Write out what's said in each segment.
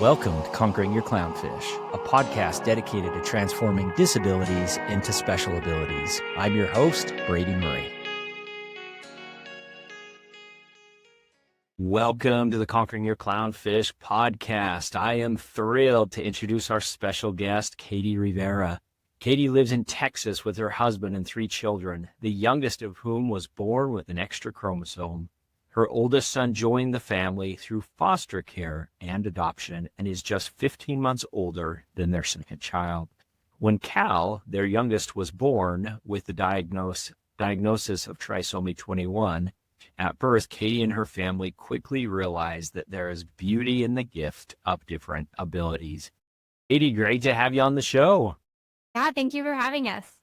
Welcome to Conquering Your Clownfish, a podcast dedicated to transforming disabilities into special abilities. I'm your host, Brady Murray. Welcome to the Conquering Your Clownfish podcast. I am thrilled to introduce our special guest, Katie Rivera. Katie lives in Texas with her husband and 3 children, the youngest of whom was born with an extra chromosome. Her oldest son joined the family through foster care and adoption and is just 15 months older than their second child. When Cal, their youngest, was born with the diagnosis of trisomy 21, at birth, Katie and her family quickly realized that there is beauty in the gift of different abilities. Katie, great to have you on the show. Yeah, thank you for having us.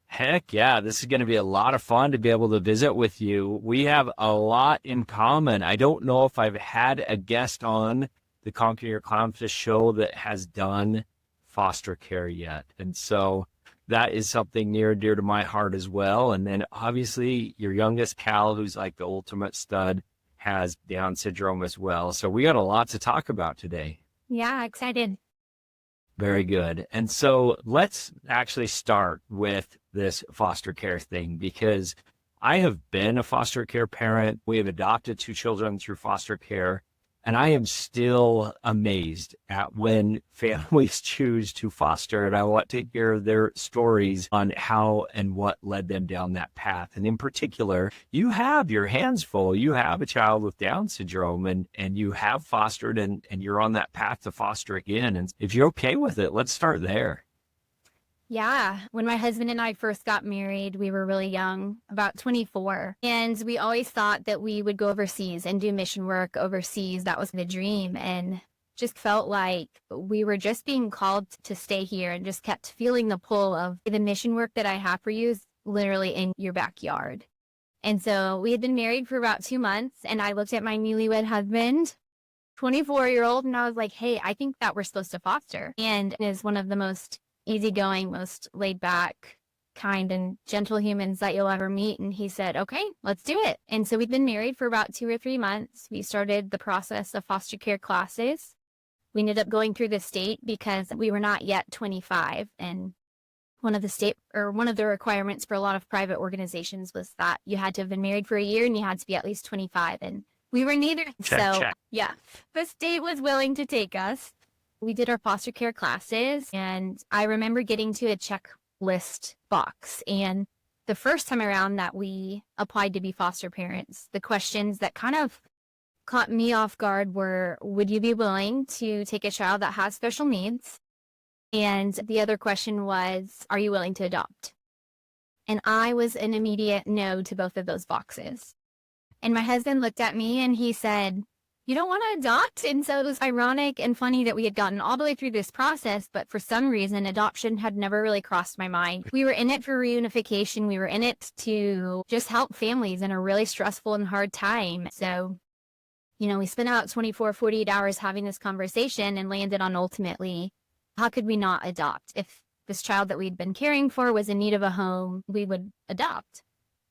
Heck yeah, this is going to be a lot of fun to be able to visit with you. We have a lot in common. I don't know if I've had a guest on the Conquer Your Clownfish show that has done foster care yet. And so that is something near and dear to my heart as well. And then obviously your youngest, Cal, who's like the ultimate stud, has Down syndrome as well. So we got a lot to talk about today. Yeah, excited. Very good. And so let's actually start with this foster care thing, because I have been a foster care parent. We have adopted 2 children through foster care, and I am still amazed at when families choose to foster. And I want to hear their stories on how and what led them down that path. And in particular, you have your hands full. You have a child with Down syndrome, and you have fostered, and you're on that path to foster again. And if you're okay with it, let's start there. Yeah, when my husband and I first got married, we were really young, about 24. And we always thought that we would go overseas and do mission work overseas. That was the dream. And just felt like we were just being called to stay here, and just kept feeling the pull of the mission work that I have for you is literally in your backyard. And so we had been married for about 2 months, and I looked at my newlywed husband, 24-year-old, and I was like, hey, I think that we're supposed to foster. And is one of the most easygoing, most laid back, kind and gentle humans that you'll ever meet. And he said, okay, let's do it. And so we'd been married for about 2 or 3 months. We started the process of foster care classes. We ended up going through the state because we were not yet 25. And one of the requirements for a lot of private organizations was that you had to have been married for a year and you had to be at least 25. And we were neither. Check. Yeah, the state was willing to take us. We did our foster care classes, and I remember getting to a checklist box. And the first time around that we applied to be foster parents, the questions that kind of caught me off guard were, would you be willing to take a child that has special needs? And the other question was, are you willing to adopt? And I was an immediate no to both of those boxes. And my husband looked at me and he said, you don't want to adopt? And so it was ironic and funny that we had gotten all the way through this process, but for some reason, adoption had never really crossed my mind. We were in it for reunification. We were in it to just help families in a really stressful and hard time. So, we spent about 24, 48 hours having this conversation and landed on ultimately, how could we not adopt? If this child that we'd been caring for was in need of a home, we would adopt.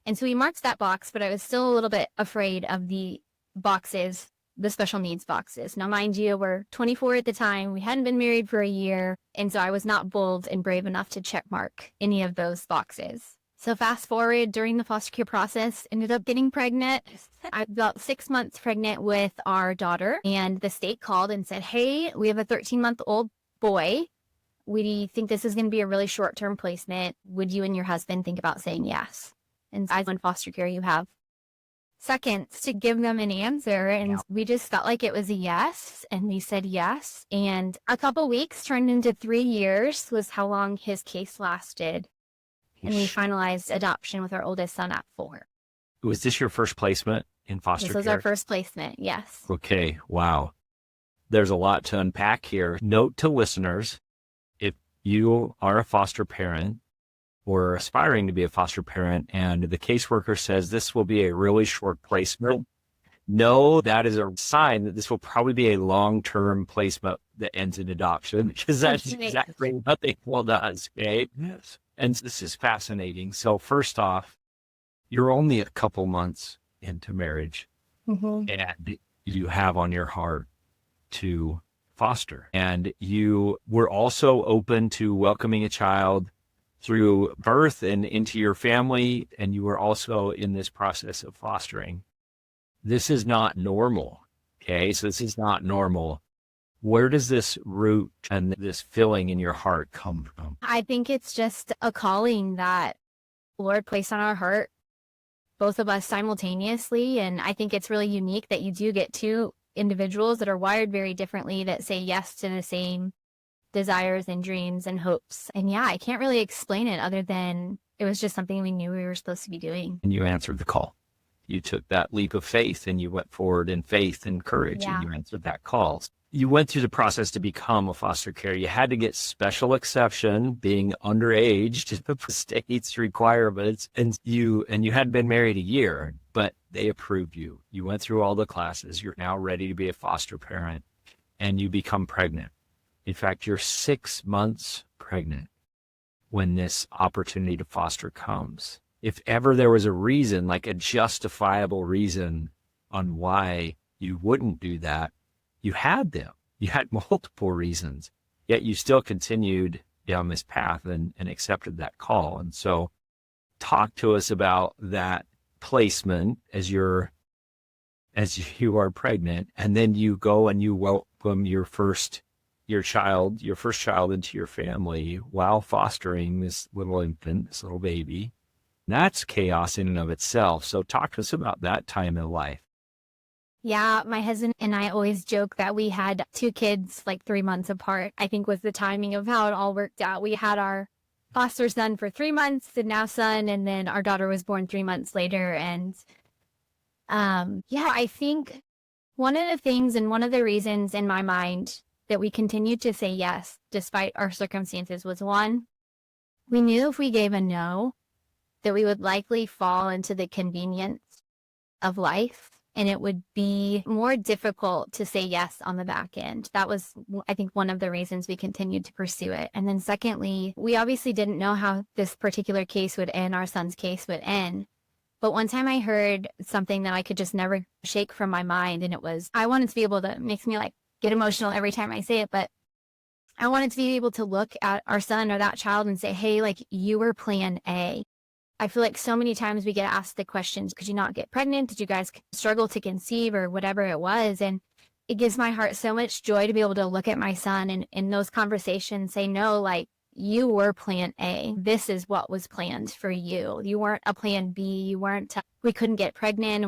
And so we marked that box, but I was still a little bit afraid of the boxes, the special needs boxes. Now, mind you, we're 24 at the time. We hadn't been married for a year. And so I was not bold and brave enough to check mark any of those boxes. So fast forward, during the foster care process, ended up getting pregnant. I was about 6 months pregnant with our daughter. And the state called and said, hey, we have a 13-month-old boy. We think this is going to be a really short-term placement. Would you and your husband think about saying yes? And as in foster care, you have seconds to give them an answer. And we just felt like it was a yes. And we said yes. And a couple weeks turned into 3 years was how long his case lasted. And we finalized adoption with our oldest son at 4. Was this your first placement in foster care? This was our first placement, yes. Okay, wow. There's a lot to unpack here. Note to listeners, if you are a foster parent or aspiring to be a foster parent, and the caseworker says this will be a really short placement, know that is a sign that this will probably be a long-term placement that ends in adoption, because that's exactly what they told us, okay? Yes. And this is fascinating. So first off, you're only a couple months into marriage, and you have on your heart to foster. And you were also open to welcoming a child through birth and into your family. And you were also in this process of fostering. This is not normal. Okay. So this is not normal. Where does this root and this feeling in your heart come from? I think it's just a calling that Lord placed on our heart, both of us simultaneously. And I think it's really unique that you do get two individuals that are wired very differently that say yes to the same desires and dreams and hopes. And yeah, I can't really explain it other than it was just something we knew we were supposed to be doing. And you answered the call. You took that leap of faith and you went forward in faith and courage, Yeah. and you answered that call. You went through the process to become a foster care. You had to get special exception, being underage to the state's requirements, and you had been married a year, but they approved you. You went through all the classes. You're now ready to be a foster parent, and you become pregnant. In fact, you're 6 months pregnant when this opportunity to foster comes. If ever there was a reason, like a justifiable reason on why you wouldn't do that, you had them. You had multiple reasons, yet you still continued down this path and accepted that call. And so talk to us about that placement as you are pregnant, and then you go and you welcome your first child into your family while fostering this little infant, this little baby. That's chaos in and of itself. So talk to us about that time in life. Yeah, my husband and I always joke that we had two kids like 3 months apart, I think was the timing of how it all worked out. We had our foster son for 3 months, the now son, and then our daughter was born 3 months later. And yeah, I think one of the things and one of the reasons in my mind that we continued to say yes despite our circumstances was, one, we knew if we gave a no, that we would likely fall into the convenience of life, and it would be more difficult to say yes on the back end. That was, I think, one of the reasons we continued to pursue it. And then secondly, we obviously didn't know how this particular case would end, our son's case would end. But one time I heard something that I could just never shake from my mind, and it was, I wanted to be able to, it makes me like get emotional every time I say it, but I wanted to be able to look at our son or that child and say, hey, like, you were plan A. I feel like so many times we get asked the questions, could you not get pregnant? Did you guys struggle to conceive or whatever it was? And it gives my heart so much joy to be able to look at my son and in those conversations say, no, like, you were plan A. This is what was planned for you. You weren't a plan B. You weren't, we couldn't get pregnant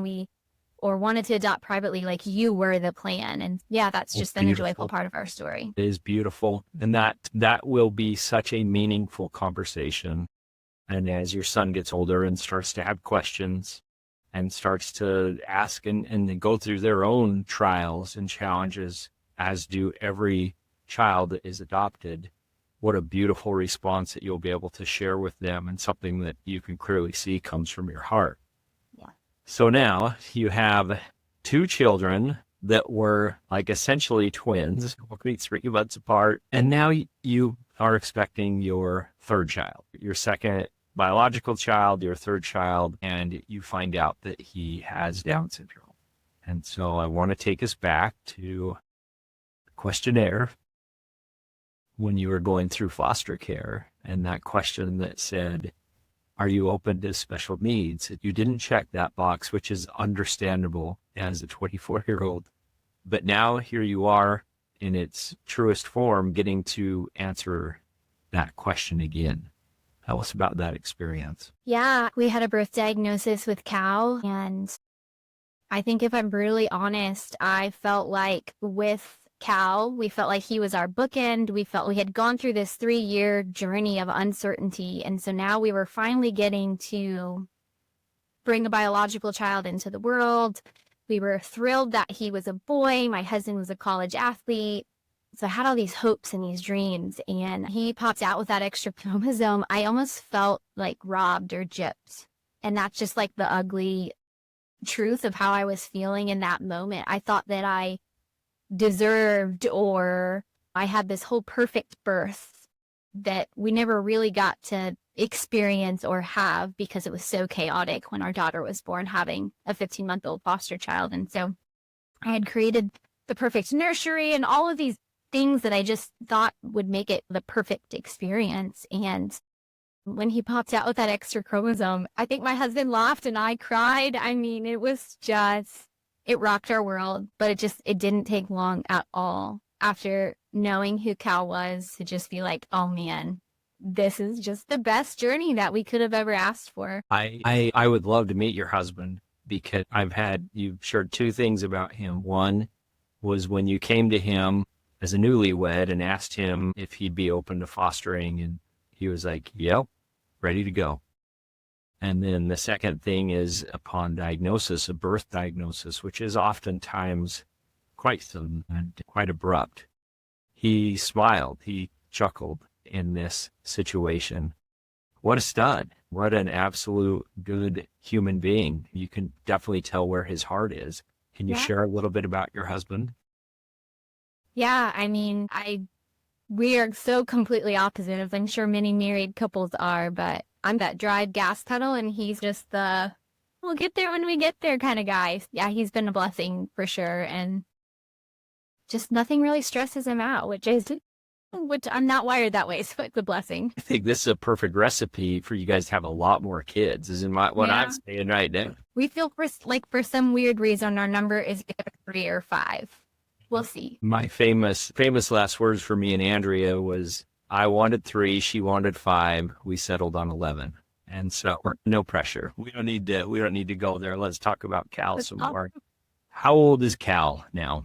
or wanted to adopt privately. Like, you were the plan. And yeah, that's just been a joyful part of our story. It is beautiful. And that will be such a meaningful conversation. And as your son gets older and starts to have questions and starts to ask and go through their own trials and challenges, as do every child that is adopted, what a beautiful response that you'll be able to share with them, and something that you can clearly see comes from your heart. Yeah. So now you have two children that were like essentially twins, 3 months apart. And now you are expecting your third child, your second biological child, your third child, and you find out that he has Down syndrome. And so I want to take us back to the questionnaire when you were going through foster care, and that question that said, are you open to special needs? You didn't check that box, which is understandable as a 24-year-old. But now here you are in its truest form, getting to answer that question again. Tell us about that experience. Yeah, we had a birth diagnosis with Cal, and I think if I'm brutally honest, I felt like with Cal, we felt like he was our bookend. We felt we had gone through this 3-year journey of uncertainty, and so now we were finally getting to bring a biological child into the world. We were thrilled that he was a boy. My husband was a college athlete. So I had all these hopes and these dreams, and he popped out with that extra chromosome. I almost felt like robbed or gypped. And that's just like the ugly truth of how I was feeling in that moment. I thought that I deserved, or I had this whole perfect birth that we never really got to experience or have because it was so chaotic when our daughter was born, having a 15-month-old foster child. And so I had created the perfect nursery and all of these things that I just thought would make it the perfect experience. And when he popped out with that extra chromosome, I think my husband laughed and I cried. I mean, it rocked our world, but it didn't take long at all after knowing who Cal was to just be like, oh man, this is just the best journey that we could have ever asked for. I would love to meet your husband because you've shared two things about him. One was when you came to him as a newlywed and asked him if he'd be open to fostering, and he was like, yep, ready to go. And then the second thing is upon diagnosis, a birth diagnosis, which is oftentimes quite sudden and quite abrupt. He smiled, he chuckled in this situation. What a stud. What an absolute good human being. You can definitely tell where his heart is. Can you share a little bit about your husband? Yeah, I mean, we are so completely opposite, as I'm sure many married couples are, but I'm that drive gas pedal and he's just we'll get there when we get there kind of guy. Yeah, he's been a blessing for sure. And just nothing really stresses him out, which I'm not wired that way, so it's a blessing. I think this is a perfect recipe for you guys to have a lot more kids, is what I'm saying right now. We feel for some weird reason, our number is 3 or 5. We'll see. My famous last words for me and Andrea was, I wanted 3, she wanted 5. We settled on 11. And so no pressure. We don't need to go there. Let's talk about Cal some more. How old is Cal now?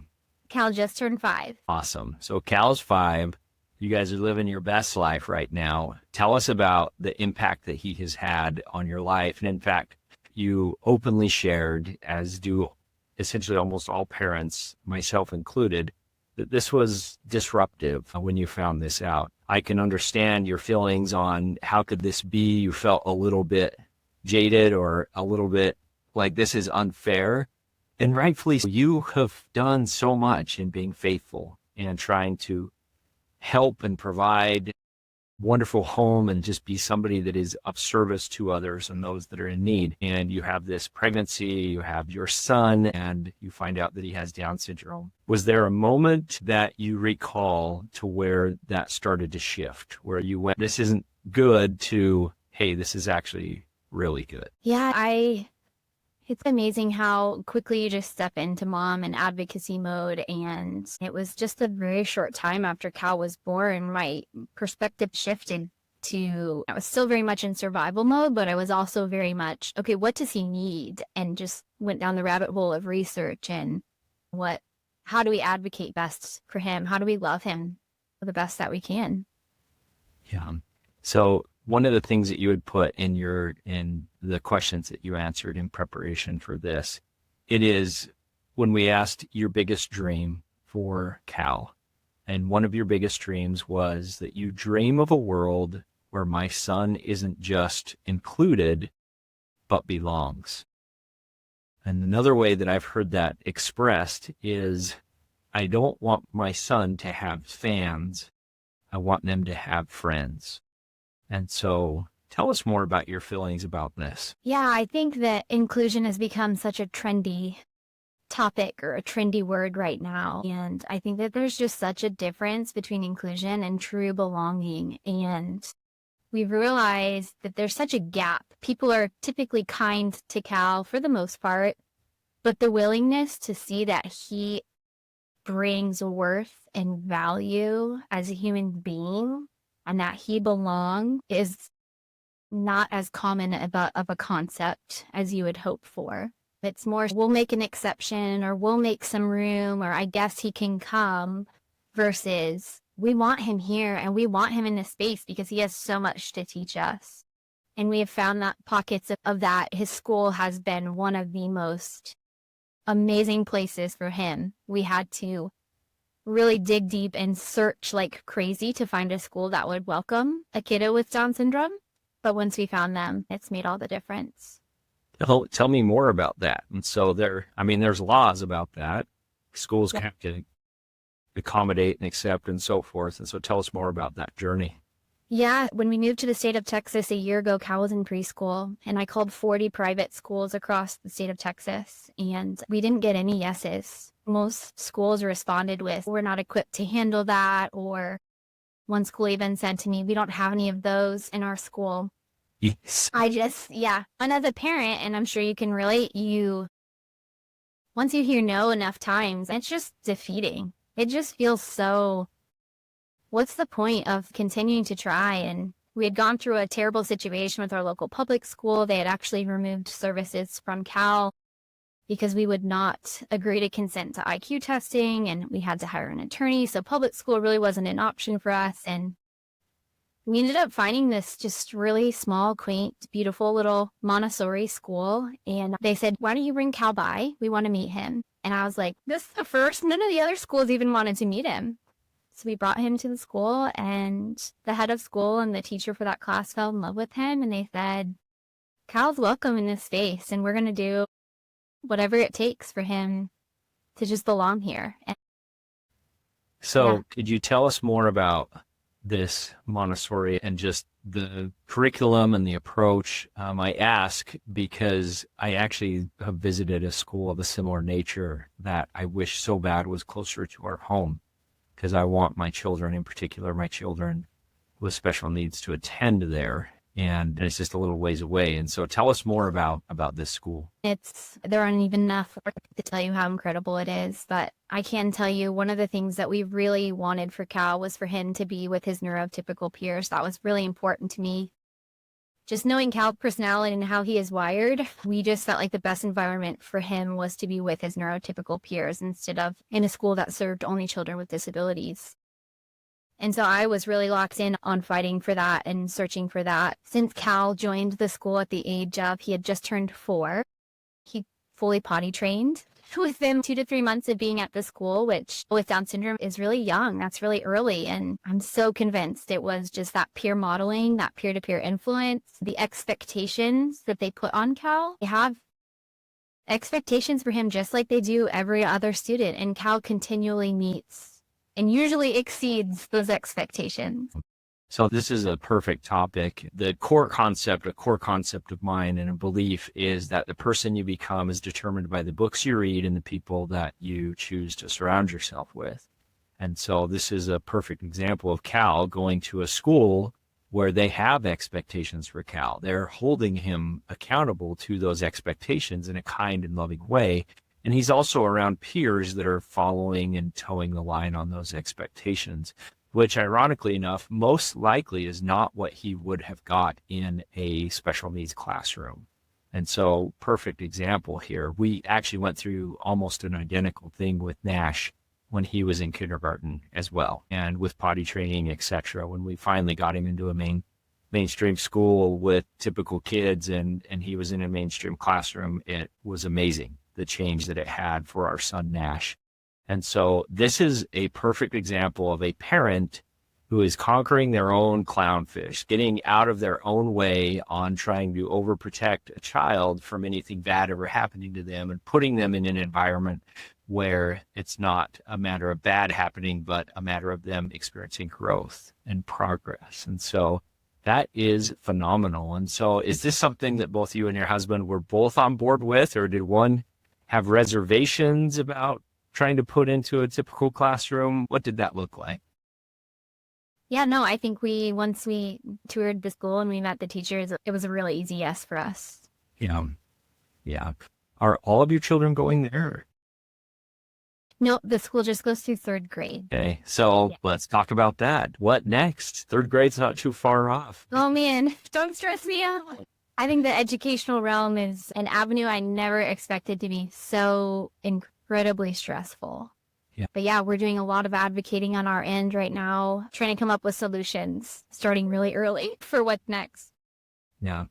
Cal just turned 5. Awesome. So Cal's 5. You guys are living your best life right now. Tell us about the impact that he has had on your life. And in fact, you openly shared, as do essentially almost all parents, myself included, that this was disruptive when you found this out. I can understand your feelings on how could this be. You felt a little bit jaded or a little bit like this is unfair. And rightfully, you have done so much in being faithful and trying to help and provide wonderful home and just be somebody that is of service to others and those that are in need. And you have this pregnancy, you have your son, and you find out that he has Down syndrome. Was there a moment that you recall to where that started to shift, where you went, this isn't good, to, hey, this is actually really good? Yeah, it's amazing how quickly you just step into mom and advocacy mode. And it was just a very short time after Cal was born, my perspective shifted to, I was still very much in survival mode, but I was also very much, okay, what does he need? And just went down the rabbit hole of research and how do we advocate best for him? How do we love him the best that we can? Yeah. So one of the things that you would put in the questions that you answered in preparation for this, it is when we asked your biggest dream for Cal, and one of your biggest dreams was that you dream of a world where my son isn't just included, but belongs. And another way that I've heard that expressed is, I don't want my son to have fans. I want them to have friends. And so tell us more about your feelings about this. Yeah, I think that inclusion has become such a trendy topic or a trendy word right now. And I think that there's just such a difference between inclusion and true belonging. And we've realized that there's such a gap. People are typically kind to Cal for the most part, but the willingness to see that he brings worth and value as a human being and that he belongs is not as common of a concept as you would hope for. It's more, we'll make an exception or we'll make some room or I guess he can come, versus we want him here and we want him in this space because he has so much to teach us. And we have found that pockets of that. His school has been one of the most amazing places for him. We had to really dig deep and search like crazy to find a school that would welcome a kiddo with Down syndrome. But once we found them, it's made all the difference. Tell me more about that. And so there's laws about that. Schools have to accommodate and accept and so forth. And so tell us more about that journey. Yeah, when we moved to the state of Texas a year ago, Cal was in preschool, and I called 40 private schools across the state of Texas, and we didn't get any yeses. Most schools responded with, we're not equipped to handle that. Or one school even said to me, we don't have any of those in our school. Yes. And as a parent, and I'm sure you can relate, once you hear no enough times, it's just defeating. It just feels so, what's the point of continuing to try? And we had gone through a terrible situation with our local public school. They had actually removed services from Cal because we would not agree to consent to IQ testing, and we had to hire an attorney. So public school really wasn't an option for us. And we ended up finding this just really small, quaint, beautiful little Montessori school. And they said, why don't you bring Cal by? We want to meet him. And I was like, this is the first. None of the other schools even wanted to meet him. So we brought him to the school, and the head of school and the teacher for that class fell in love with him. And they said, Cal's welcome in this space, and we're going to do whatever it takes for him to just belong here. So could you tell us more about this Montessori and just the curriculum and the approach? I ask because I actually have visited a school of a similar nature that I wish so bad was closer to our home, because I want my children, in particular my children with special needs, to attend there. And it's just a little ways away. And so tell us more about this school. There aren't even enough to tell you how incredible it is. But I can tell you one of the things that we really wanted for Cal was for him to be with his neurotypical peers. That was really important to me. Just knowing Cal's personality and how he is wired, we just felt like the best environment for him was to be with his neurotypical peers instead of in a school that served only children with disabilities. And so I was really locked in on fighting for that and searching for that. Since Cal joined the school at the age of, he had just turned 4, he fully potty trained within 2 to 3 months of being at the school, which with Down syndrome is really young. That's really early. And I'm so convinced it was just that peer modeling, that peer-to-peer influence, the expectations that they put on Cal. They have expectations for him just like they do every other student. And Cal continually meets and usually exceeds those expectations. So this is a perfect topic. The core concept, a core concept of mine and a belief is that the person you become is determined by the books you read and the people that you choose to surround yourself with. And so this is a perfect example of Cal going to a school where they have expectations for Cal. They're holding him accountable to those expectations in a kind and loving way. And he's also around peers that are following and towing the line on those expectations, which ironically enough, most likely is not what he would have got in a special needs classroom. And so perfect example here. We actually went through almost an identical thing with Nash when he was in kindergarten as well, and with potty training, etc. When we finally got him into a mainstream school with typical kids and he was in a mainstream classroom, it was amazing, the change that it had for our son Nash. And so this is a perfect example of a parent who is conquering their own clownfish, getting out of their own way on trying to overprotect a child from anything bad ever happening to them and putting them in an environment where it's not a matter of bad happening, but a matter of them experiencing growth and progress. And so that is phenomenal. And so is this something that both you and your husband were both on board with, or did one have reservations about trying to put into a typical classroom? What did that look like? Yeah, no, I think once we toured the school and we met the teachers, it was a really easy yes for us. Yeah. Yeah. Are all of your children going there? No, the school just goes through 3rd grade. Okay. So let's talk about that. What next? 3rd grade's not too far off. Oh man, don't stress me out. I think the educational realm is an avenue I never expected to be so incredibly stressful. Yeah. But yeah, we're doing a lot of advocating on our end right now, trying to come up with solutions, starting really early for what's next. Yeah.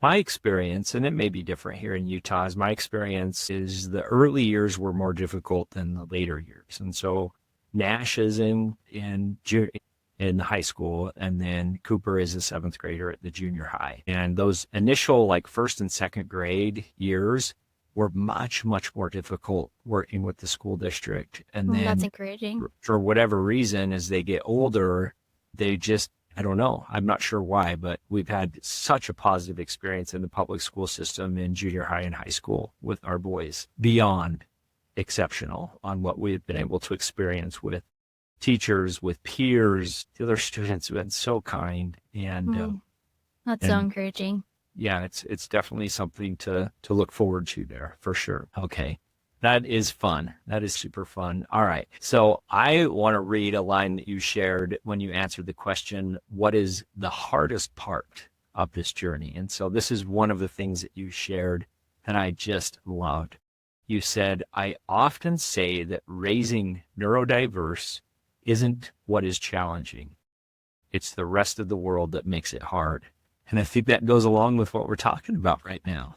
My experience, and it may be different here in Utah, is my experience is the early years were more difficult than the later years. And so Nash is in high school, and then Cooper is a 7th grader at the junior high. And those initial like 1st and 2nd grade years were much, much more difficult working with the school district. And then that's encouraging. For whatever reason, as they get older, they just, I don't know, I'm not sure why, but we've had such a positive experience in the public school system in junior high and high school with our boys beyond exceptional on what we've been able to experience with teachers, with peers. The other students have been so kind, and That's so encouraging. yeah, it's definitely something to look forward to there for sure. Okay. That is fun. That is super fun. All right. So I want to read a line that you shared when you answered the question, what is the hardest part of this journey? And so this is one of the things that you shared that I just loved. You said, I often say that raising neurodiverse isn't what is challenging. It's the rest of the world that makes it hard. And I think that goes along with what we're talking about right now.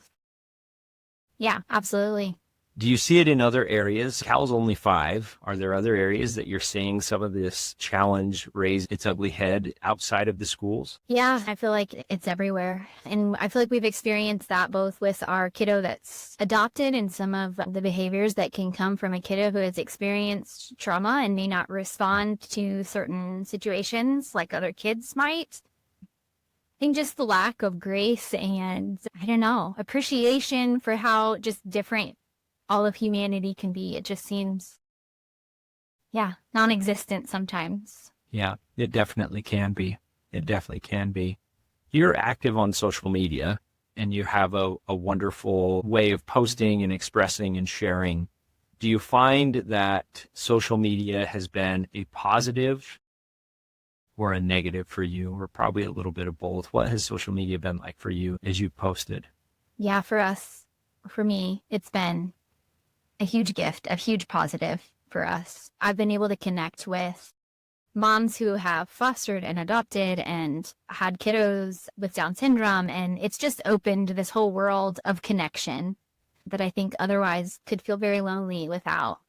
Yeah, absolutely. Do you see it in other areas? Cal's only 5. Are there other areas that you're seeing some of this challenge raise its ugly head outside of the schools? Yeah, I feel like it's everywhere. And I feel like we've experienced that both with our kiddo that's adopted and some of the behaviors that can come from a kiddo who has experienced trauma and may not respond to certain situations like other kids might. I think just the lack of grace and, I don't know, appreciation for how just different all of humanity can be. It just seems, non-existent sometimes. Yeah, it definitely can be. It definitely can be. You're active on social media and you have a wonderful way of posting and expressing and sharing. Do you find that social media has been a positive or a negative for you, or probably a little bit of both? What has social media been like for you as you've posted? Yeah, for me, it's been a huge gift, a huge positive for us. I've been able to connect with moms who have fostered and adopted and had kiddos with Down syndrome. And it's just opened this whole world of connection that I think otherwise could feel very lonely without.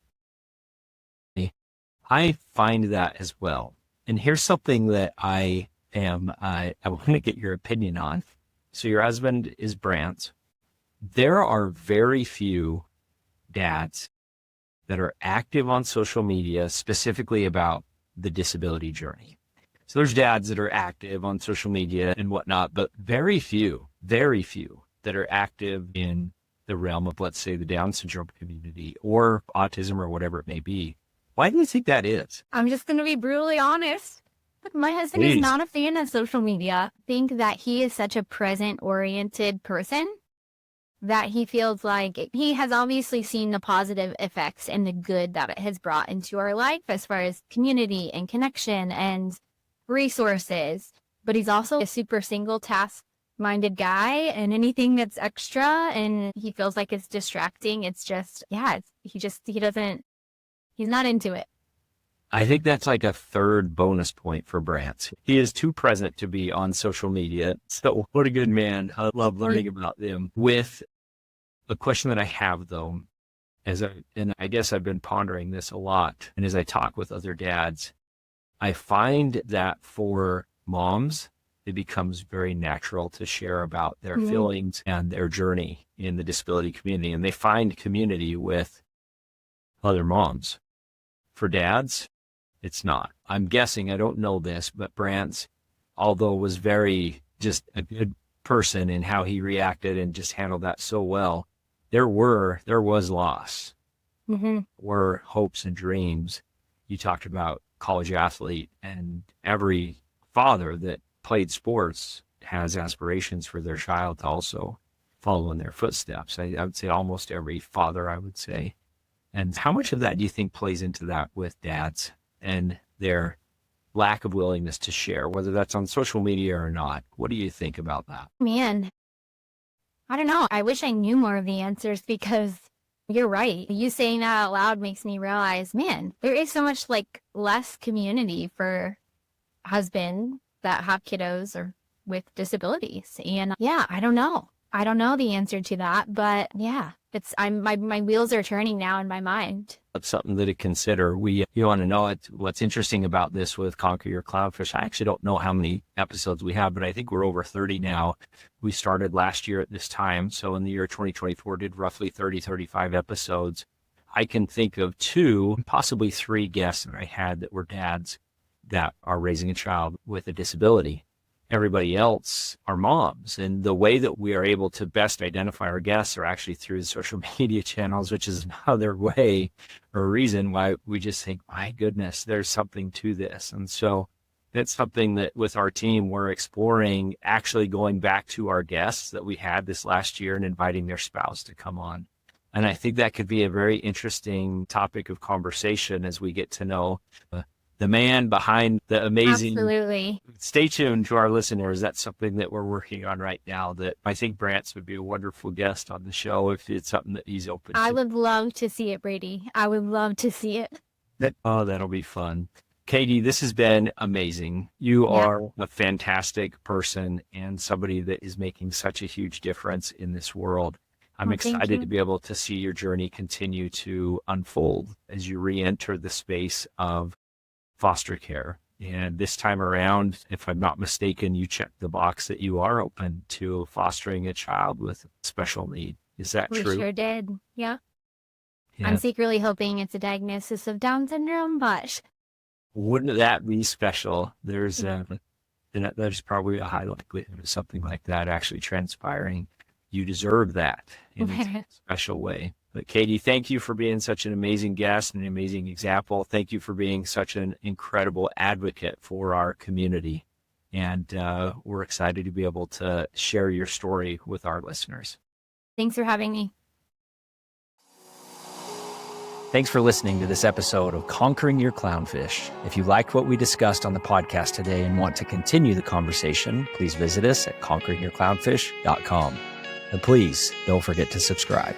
I find that as well. And here's something that I want to get your opinion on. So your husband is Brant. There are very few dads that are active on social media specifically about the disability journey. So there's dads that are active on social media and whatnot, but very few that are active in the realm of, let's say, the Down syndrome community or autism or whatever it may be. Why do you think that is? I'm just going to be brutally honest. But my husband is not a fan of social media. I think that he is such a present-oriented person that he feels like he has obviously seen the positive effects and the good that it has brought into our life as far as community and connection and resources. But he's also a super single task-minded guy, and anything that's extra and he feels like it's distracting, it's just, he's not into it. I think that's like a third bonus point for Brant. He is too present to be on social media. So what a good man. I love learning about them. With a question that I have, though, and I guess I've been pondering this a lot, and as I talk with other dads, I find that for moms, it becomes very natural to share about their feelings and their journey in the disability community, and they find community with other moms. For dads, it's not. I'm guessing, I don't know this, but Brant, although was very just a good person in how he reacted and just handled that so well, there was loss, were hopes and dreams. You talked about college athlete, and every father that played sports has aspirations for their child to also follow in their footsteps. I would say almost every father, I would say. And how much of that do you think plays into that with dads and their lack of willingness to share, whether that's on social media or not? What do you think about that? Man, I don't know. I wish I knew more of the answers because you're right. You saying that out loud makes me realize, man, there is so much less community for husbands that have kiddos or with disabilities. And I don't know. I don't know the answer to that, but my wheels are turning now in my mind. That's something to consider. You want to know what's interesting about this with Conquer Your Clownfish. I actually don't know how many episodes we have, but I think we're over 30 now. We started last year at this time. So in the year 2024, did roughly 35 episodes. I can think of 2, possibly 3 guests that I had that were dads that are raising a child with a disability. everybody else are moms. And the way that we are able to best identify our guests are actually through the social media channels, which is another way or reason why we just think, my goodness, there's something to this. And so that's something that with our team, we're exploring, actually going back to our guests that we had this last year and inviting their spouse to come on. And I think that could be a very interesting topic of conversation as we get to know the man behind the amazing. Absolutely. Stay tuned to our listeners. That's something that we're working on right now that I think Brantz would be a wonderful guest on the show if it's something that he's open to. I would love to see it, Brady. I would love to see it. That'll be fun. Katie, this has been amazing. You are a fantastic person and somebody that is making such a huge difference in this world. I'm excited to be able to see your journey continue to unfold as you re-enter the space of foster care. And this time around, if I'm not mistaken, you checked the box that you are open to fostering a child with special need. Is that true? We sure did. Yeah. I'm secretly hoping it's a diagnosis of Down syndrome, but wouldn't that be special? There's probably a high likelihood of something like that actually transpiring. You deserve that in a special way. But Katie, thank you for being such an amazing guest and an amazing example. Thank you for being such an incredible advocate for our community. And we're excited to be able to share your story with our listeners. Thanks for having me. Thanks for listening to this episode of Conquering Your Clownfish. If you liked what we discussed on the podcast today and want to continue the conversation, please visit us at conqueringyourclownfish.com. And please don't forget to subscribe.